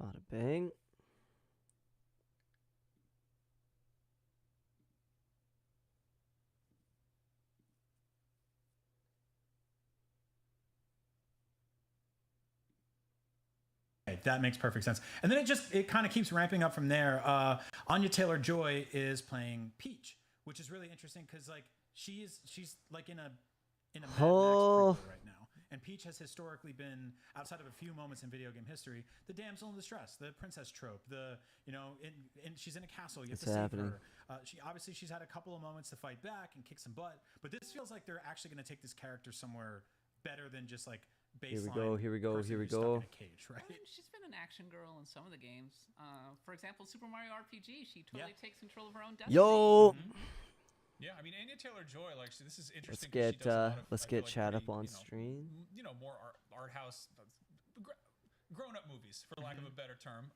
Bada bing. That makes perfect sense. And then it kind of keeps ramping up from there. Anya Taylor-Joy is playing Peach, which is really interesting because like she's like in a Mad Max prequel right now. And Peach has historically been, outside of a few moments in video game history, the damsel in distress, the princess trope, she's in a castle, you have to save her. She's had a couple of moments to fight back and kick some butt, but this feels like they're actually going to take this character somewhere better than just like baseline. Here we go. Stuck in a cage, right? I mean, she's been an action girl in some of the games. For example, Super Mario RPG, she totally takes control of her own destiny. Yo. Yeah, I mean, Anya Taylor-Joy, like, this is interesting. Let's get chat up on stream. You know, more art house, grown-up movies, for lack of a better term.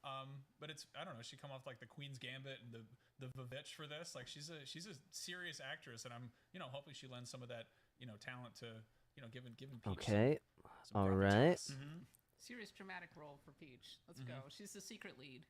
But it's, I don't know, she come off like the Queen's Gambit and the Vivitch for this. Like, she's a serious actress, and I'm, you know, hopefully she lends some of that, you know, talent to, you know, giving Peach. Okay. All right. Serious dramatic role for Peach. Let's go. She's the secret lead.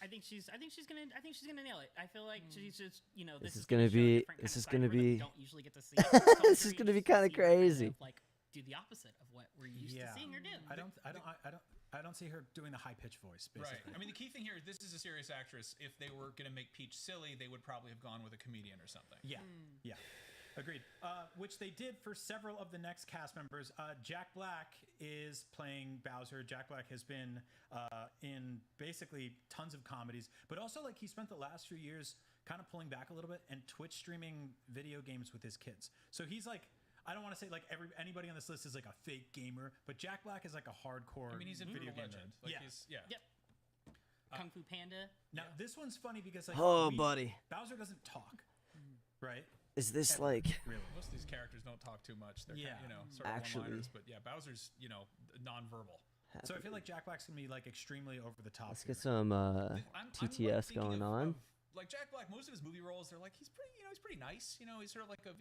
I think she's gonna nail it. I feel like she's just, you know, this is gonna be don't usually get to see. This is gonna be kind of crazy. Like do the opposite of what we're used to seeing her do. I don't see her doing the high pitched voice. Basically. Right. I mean, the key thing here is this is a serious actress. If they were gonna make Peach silly, they would probably have gone with a comedian or something. Yeah. Yeah. Agreed. Which they did for several of the next cast members. Jack Black is playing Bowser. Jack Black has been in basically tons of comedies, but also like he spent the last few years kind of pulling back a little bit and Twitch streaming video games with his kids. So he's like, I don't want to say like anybody on this list is like a fake gamer, but Jack Black is like a hardcore. I mean, he's a video legend. Like Yep. Kung Fu Panda. Now this one's funny because like buddy, Bowser doesn't talk, right? Is this like really? Most of these characters don't talk too much. They're kind of, you know, sort of one-liners, but yeah, Bowser's, you know, nonverbal. So I feel like Jack Black's gonna be like extremely over the top. Let's get some TTS going on. Like Jack Black, most of his movie roles, they're like he's pretty nice. You know, he's sort of like a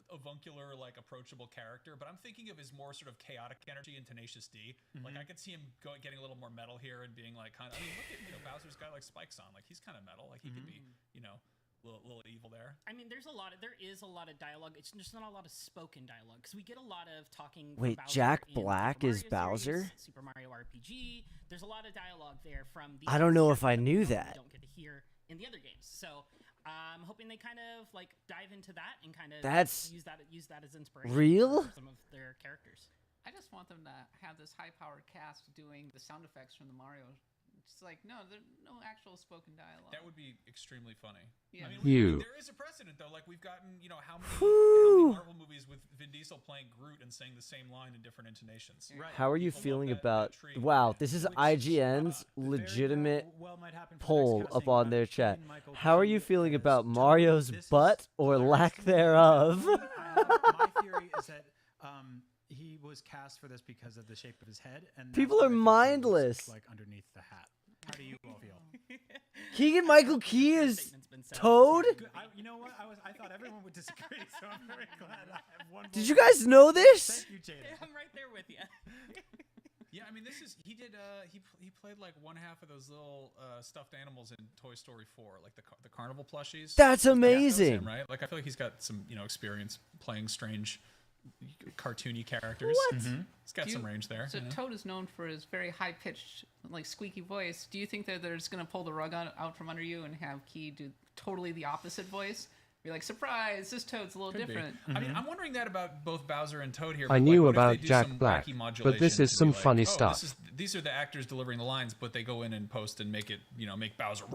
avuncular, like approachable character. But I'm thinking of his more sort of chaotic energy in Tenacious D. Like I could see him getting a little more metal here and being like kind of. I mean, look at Bowser's got like spikes on. Like he's kind of metal. Like he could be little evil there. I mean, there is a lot of dialogue. It's just not a lot of spoken dialogue because we get a lot of talking. Wait, from Jack Bowser Black is Bowser? Series, Super Mario RPG. There's a lot of dialogue there from the. I don't know if I knew that. We don't get to hear in the other games, so I'm hoping they kind of like dive into that and kind of use that as inspiration. Real? For some of their characters. I just want them to have this high-powered cast doing the sound effects from the Mario. It's like, no, there's no actual spoken dialogue. That would be extremely funny. Yeah. I mean, there is a precedent, though. Like, we've gotten, how many Marvel movies with Vin Diesel playing Groot and saying the same line in different intonations. Right. How are you feeling about... Wow, this is IGN's legitimate poll up on their chat. How are you feeling about Mario's butt or lack thereof? My theory is that he was cast for this because of the shape of his head. And people are mindless. Like underneath the hat. How do you all feel? Keegan-Michael Key is Toad? You know what? I thought everyone would disagree, so I'm very glad I have one. Did you guys know this? Thank you, Jada. I'm right there with you. Yeah, I mean, he played like one half of those little stuffed animals in Toy Story 4, like the carnival plushies. That's amazing, him, right? Like I feel like he's got some experience playing strange, cartoony characters. What? He's got some range there. So Toad is known for his very high-pitched, like squeaky voice. Do you think that they're just gonna pull the rug out from under you and have Key do totally the opposite voice? Be like, surprise! This Toad's a little different. I mean, I'm wondering that about both Bowser and Toad here. I knew about Jack Black, but this is some funny stuff. These are the actors delivering the lines, but they go in and post and make it, make Bowser.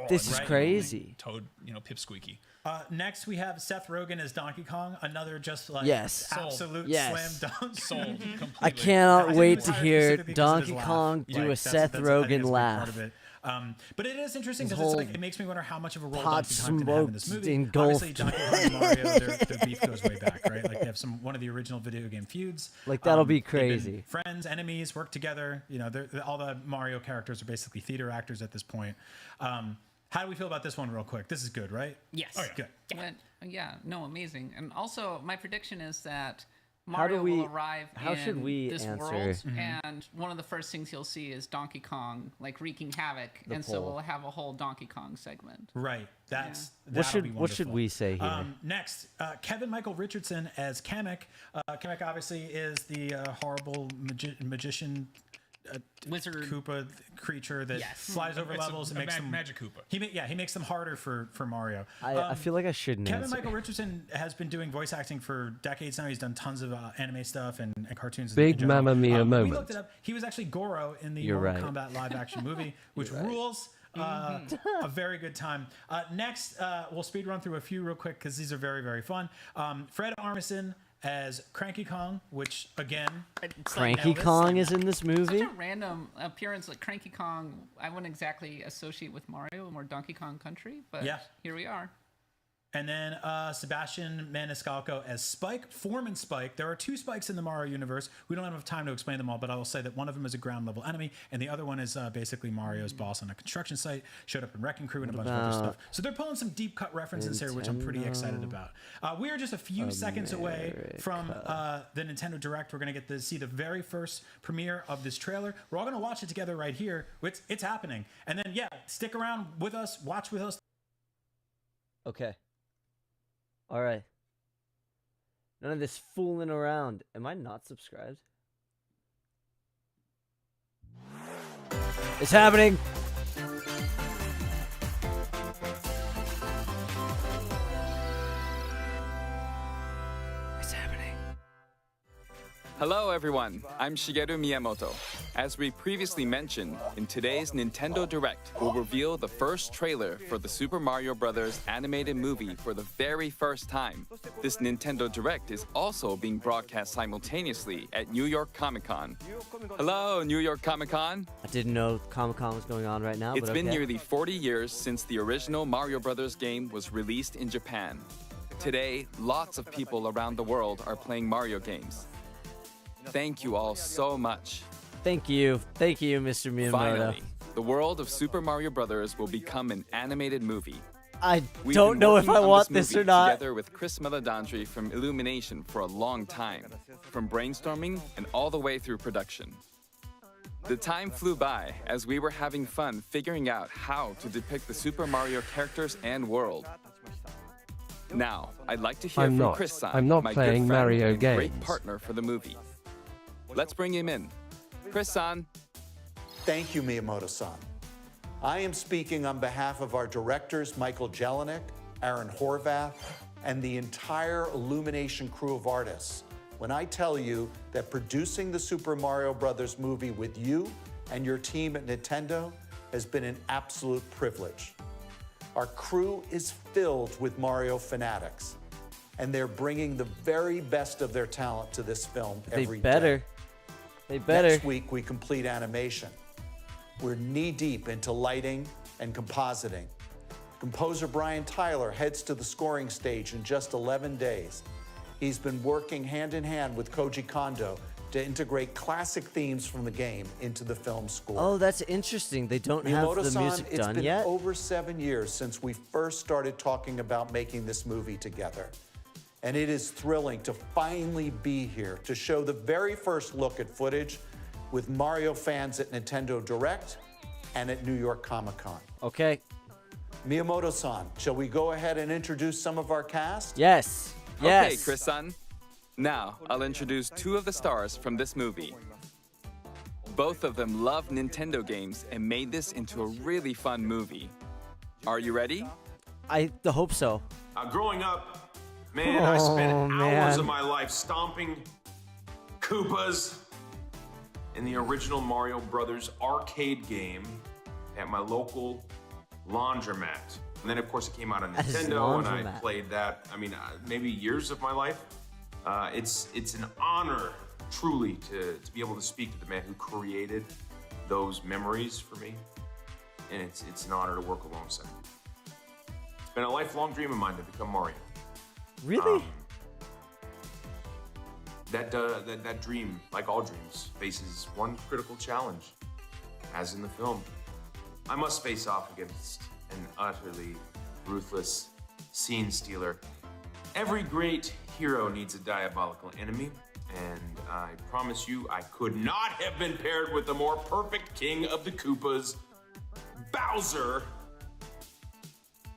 This is crazy. Toad, pipsqueaky. Next, we have Seth Rogen as Donkey Kong. Another just like absolute slam dunk. Sold completely. I cannot wait to hear Donkey Kong do a Seth Rogen laugh. But it is interesting because it makes me wonder how much of a role Donkey Kong can have in this movie. Engulfed. Obviously, Donkey Kong and Mario, their beef goes way back, right? Like they have one of the original video game feuds. Like that'll be crazy. Friends, enemies, work together. All the Mario characters are basically theater actors at this point. How do we feel about this one, real quick? This is good, right? Yes. Oh, yeah. Good. No, amazing. And also, my prediction is that Mario will arrive how should in we this answer? world, and one of the first things you'll see is Donkey Kong like wreaking havoc, and so we'll have a whole Donkey Kong segment. Right. That'll be What should wonderful. we say here? Next, Kevin Michael Richardson as Kamek. Kamek obviously is the horrible magician. Wizard Koopa creature that flies over levels and makes them Magic Koopa. He makes them harder for Mario. I feel like I shouldn't Kevin answer. Michael Richardson has been doing voice acting for decades now. He's done tons of anime stuff and cartoons. Big in general. Mamma Mia We moment. looked it up. He was actually Goro in the You're Mortal right. Kombat live action movie, which rules. A very good time. Next, we'll speed run through a few real quick because these are very, very fun. Fred Armisen as Cranky Kong, which again, Cranky Kong is in this movie. Such a random appearance, like Cranky Kong. I wouldn't exactly associate with Mario, more Donkey Kong Country, but here we are. And then Sebastian Maniscalco as Spike, Foreman Spike. There are two Spikes in the Mario universe. We don't have enough time to explain them all, but I will say that one of them is a ground level enemy, and the other one is basically Mario's boss on a construction site. Showed up in Wrecking Crew and a bunch of other stuff. So they're pulling some deep cut references here, which I'm pretty excited about. We are just a few seconds away from the Nintendo Direct. We're going to get to see the very first premiere of this trailer. We're all going to watch it together right here. It's happening. And then, stick around with us, watch with us. Okay. All right. None of this fooling around. Am I not subscribed? It's happening. It's happening. Hello everyone, I'm Shigeru Miyamoto. As we previously mentioned, in today's Nintendo Direct, we'll reveal the first trailer for the Super Mario Bros. Animated movie for the very first time. This Nintendo Direct is also being broadcast simultaneously at New York Comic-Con. Hello, New York Comic-Con. I didn't know Comic-Con was going on right now. It's but been okay. nearly 40 years since the original Mario Bros. Game was released in Japan. Today, lots of people around the world are playing Mario games. Thank you all so much. Thank you, Mr. Miyamoto. Finally, the world of Super Mario Bros. Will become an animated movie. I We've don't been know if working I on want this this or movie not. Together with Chris Meledandri from Illumination for a long time, from brainstorming and all the way through production. The time flew by as we were having fun figuring out how to depict the Super Mario characters and world. Now, I'd like to hear from Chris-san, I'm not my playing good friend Mario and great games. partner for the movie. Let's bring him in. Chris-san. Thank you, Miyamoto-san. I am speaking on behalf of our directors, Michael Jelinek, Aaron Horvath, and the entire Illumination crew of artists when I tell you that producing the Super Mario Bros. Movie with you and your team at Nintendo has been an absolute privilege. Our crew is filled with Mario fanatics, and they're bringing the very best of their talent to this film every day. They better. Next week, we complete animation. We're knee-deep into lighting and compositing. Composer Brian Tyler heads to the scoring stage in just 11 days. He's been working hand-in-hand with Koji Kondo to integrate classic themes from the game into the film score. Oh, that's interesting. They don't have the Miyamoto-san, music it's done been yet? over 7 years since we first started talking about making this movie together. And it is thrilling to finally be here to show the very first look at footage with Mario fans at Nintendo Direct and at New York Comic-Con. Okay. Miyamoto-san, shall we go ahead and introduce some of our cast? Yes. Okay, Chris-san. Now, I'll introduce two of the stars from this movie. Both of them love Nintendo games and made this into a really fun movie. Are you ready? I hope so. Growing up, man, I spent hours of my life stomping Koopas in the original Mario Brothers arcade game at my local laundromat. And then, of course, it came out on Nintendo, and I played that, maybe years of my life. It's an honor, truly, to be able to speak to the man who created those memories for me. And it's an honor to work alongside him. It's been a lifelong dream of mine to become Mario. Really? That dream, like all dreams, faces one critical challenge. As in the film, I must face off against an utterly ruthless scene stealer. Every great hero needs a diabolical enemy, And I promise you, I could not have been paired with the more perfect king of the Koopas, Bowser,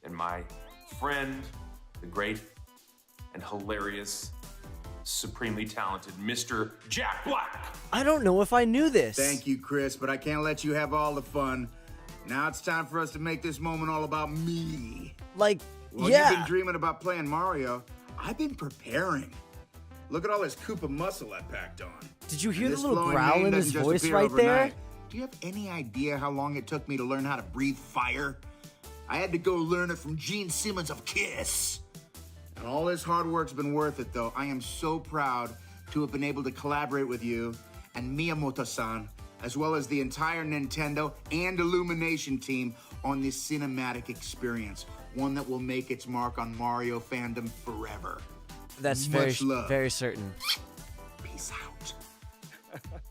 and my friend, the great and hilarious, supremely talented Mr. Jack Black. I don't know if I knew this. Thank you, Chris, but I can't let you have all the fun. Now it's time for us to make this moment all about me. Like, Well, yeah. You've been dreaming about playing Mario. I've been preparing. Look at all this Koopa muscle I packed on. Did you hear And the this little flowing growl mane in his doesn't just voice appear right there? overnight. Do you have any idea how long it took me to learn how to breathe fire? I had to go learn it from Gene Simmons of Kiss. And all this hard work's been worth it, though. I am so proud to have been able to collaborate with you and Miyamoto-san, as well as the entire Nintendo and Illumination team on this cinematic experience, one that will make its mark on Mario fandom forever. That's Much love. very certain. Peace out.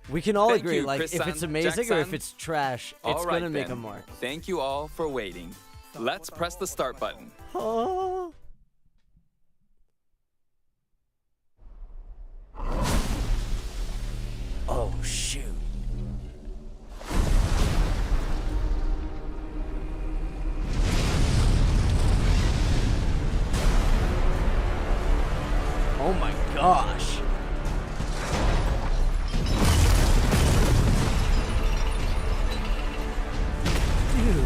We can all Thank agree, you, like, if Chris-san, it's amazing or if Jack-san. it's trash, it's All right, gonna make a then. mark. Thank you all for waiting. Let's press the start button. Oh. Oh, shoot. Oh my gosh. Dude.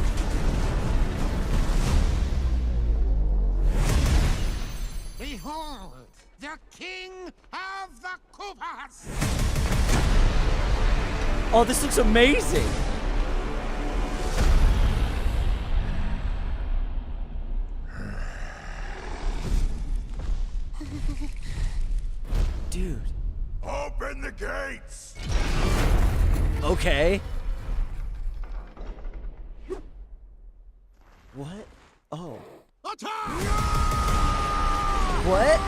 Behold, the king of the Koopas! Oh, this looks amazing. Dude. Open the gates! Okay. What? Oh. Attack! What?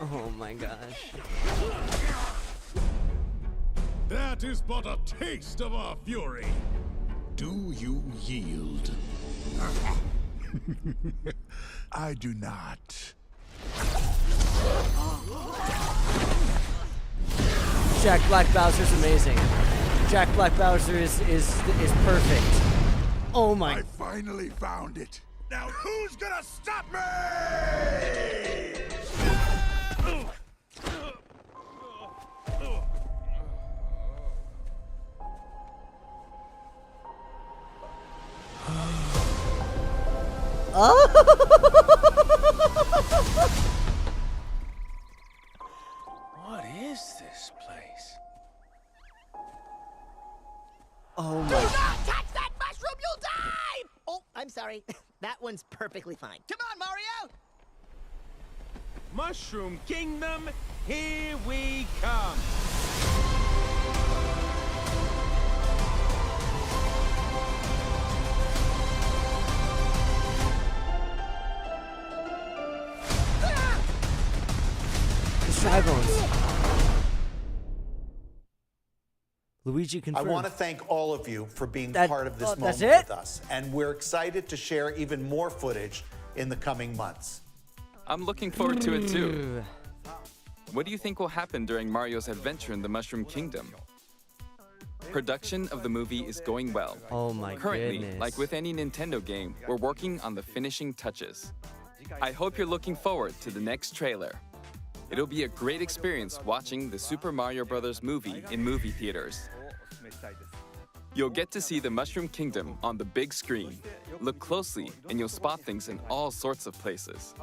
Oh my gosh. That is but a taste of our fury. Do you yield? I do not. Jack Black Bowser's amazing. Jack Black Bowser is perfect. Oh my. I finally found it. Now who's gonna stop me? What is this place? Oh Do my. not touch that mushroom, you'll die! Oh, I'm sorry. That one's perfectly fine. Come on, Mario! Mushroom Kingdom, here we come! The Shy Bones. Luigi I confirmed. want to thank all of you for being That- part of this oh, moment that's it? with us. And we're excited to share even more footage in the coming months. I'm looking forward to it too. What do you think will happen during Mario's adventure in the Mushroom Kingdom? Production of the movie is going well. Oh my Currently, goodness. like with any Nintendo game, we're working on the finishing touches. I hope you're looking forward to the next trailer. It'll be a great experience watching the Super Mario Bros. Movie in movie theaters. You'll get to see the Mushroom Kingdom on the big screen. Look closely and you'll spot things in all sorts of places.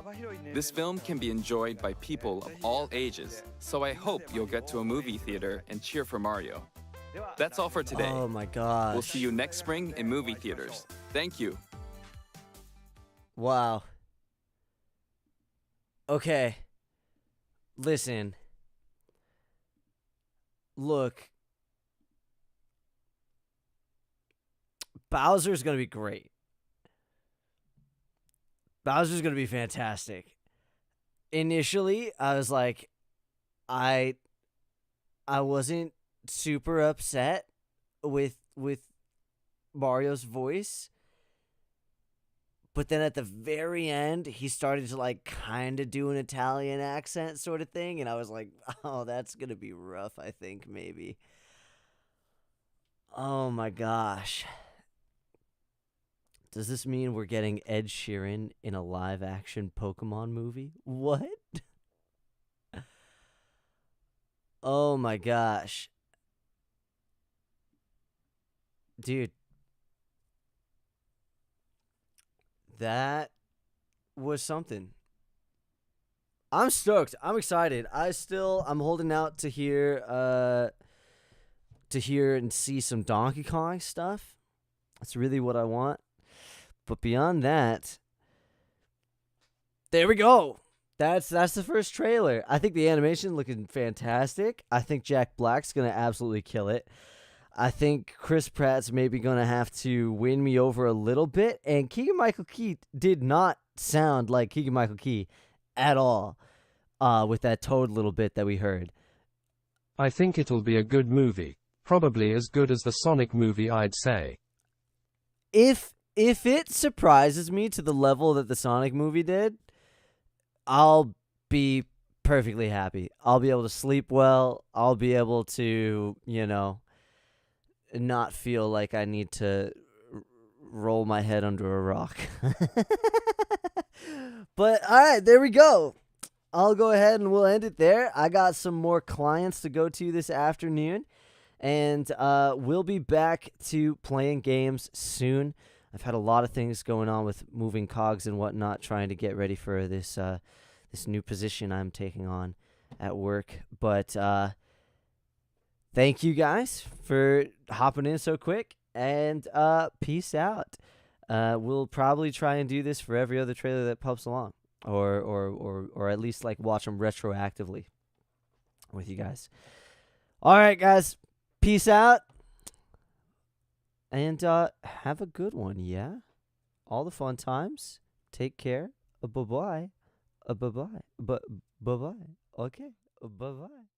This film can be enjoyed by people of all ages, so I hope you'll get to a movie theater and cheer for Mario. That's all for today. Oh my gosh. We'll see you next spring in movie theaters. Thank you. Wow. Okay. Listen. Look. Bowser's gonna be great. Bowser's gonna be fantastic. Initially, I was like, I wasn't super upset with Mario's voice, But then at the very end, he started to like kind of do an Italian accent sort of thing. And I was like, oh, that's going to be rough, I think, maybe. Oh my gosh. Does this mean we're getting Ed Sheeran in a live action Pokemon movie? What? Oh my gosh. Dude. That was something. I'm stoked. I'm excited. I'm holding out to hear and see some Donkey Kong stuff. That's really what I want. But beyond that, there we go. That's the first trailer. I think the animation looking fantastic. I think Jack Black's gonna absolutely kill it. I think Chris Pratt's maybe going to have to win me over a little bit. And Keegan-Michael Key did not sound like Keegan-Michael Key at all with that Toad little bit that we heard. I think it'll be a good movie. Probably as good as the Sonic movie, I'd say. If it surprises me to the level that the Sonic movie did, I'll be perfectly happy. I'll be able to sleep well. I'll be able to, not feel like I need to roll my head under a rock. But all right, there we go. I'll go ahead and we'll end it there. I got some more clients to go to this afternoon, and we'll be back to playing games soon. I've had a lot of things going on with moving cogs and whatnot, trying to get ready for this this new position I'm taking on at work. But thank you guys for hopping in so quick, and peace out. We'll probably try and do this for every other trailer that pops along, or at least like watch them retroactively with you guys. All right, guys, peace out, and have a good one. Yeah, all the fun times. Take care. Bye bye. Bye bye. Bye bye. Okay. Bye bye.